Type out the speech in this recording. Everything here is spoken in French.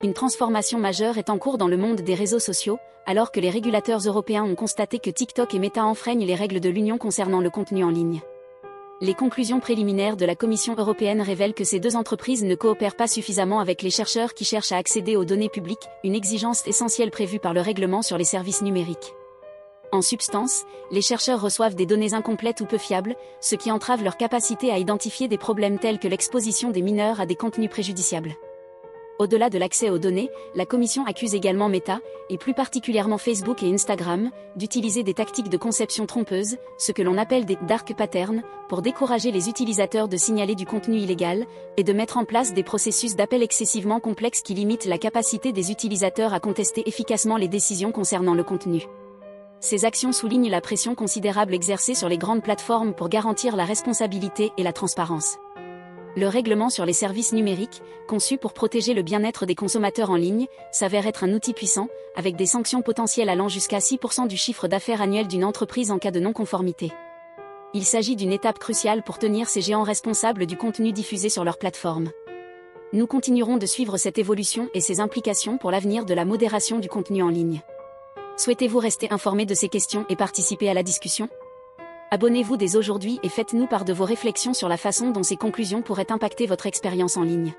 Une transformation majeure est en cours dans le monde des réseaux sociaux, alors que les régulateurs européens ont constaté que TikTok et Meta enfreignent les règles de l'Union concernant le contenu en ligne. Les conclusions préliminaires de la Commission européenne révèlent que ces deux entreprises ne coopèrent pas suffisamment avec les chercheurs qui cherchent à accéder aux données publiques, une exigence essentielle prévue par le règlement sur les services numériques. En substance, les chercheurs reçoivent des données incomplètes ou peu fiables, ce qui entrave leur capacité à identifier des problèmes tels que l'exposition des mineurs à des contenus préjudiciables. Au-delà de l'accès aux données, la Commission accuse également Meta, et plus particulièrement Facebook et Instagram, d'utiliser des tactiques de conception trompeuses, ce que l'on appelle des dark patterns, pour décourager les utilisateurs de signaler du contenu illégal, et de mettre en place des processus d'appel excessivement complexes qui limitent la capacité des utilisateurs à contester efficacement les décisions concernant le contenu. Ces actions soulignent la pression considérable exercée sur les grandes plateformes pour garantir la responsabilité et la transparence. Le règlement sur les services numériques, conçu pour protéger le bien-être des consommateurs en ligne, s'avère être un outil puissant, avec des sanctions potentielles allant jusqu'à 6% du chiffre d'affaires annuel d'une entreprise en cas de non-conformité. Il s'agit d'une étape cruciale pour tenir ces géants responsables du contenu diffusé sur leur plateforme. Nous continuerons de suivre cette évolution et ses implications pour l'avenir de la modération du contenu en ligne. Souhaitez-vous rester informé de ces questions et participer à la discussion ? Abonnez-vous dès aujourd'hui et faites-nous part de vos réflexions sur la façon dont ces conclusions pourraient impacter votre expérience en ligne.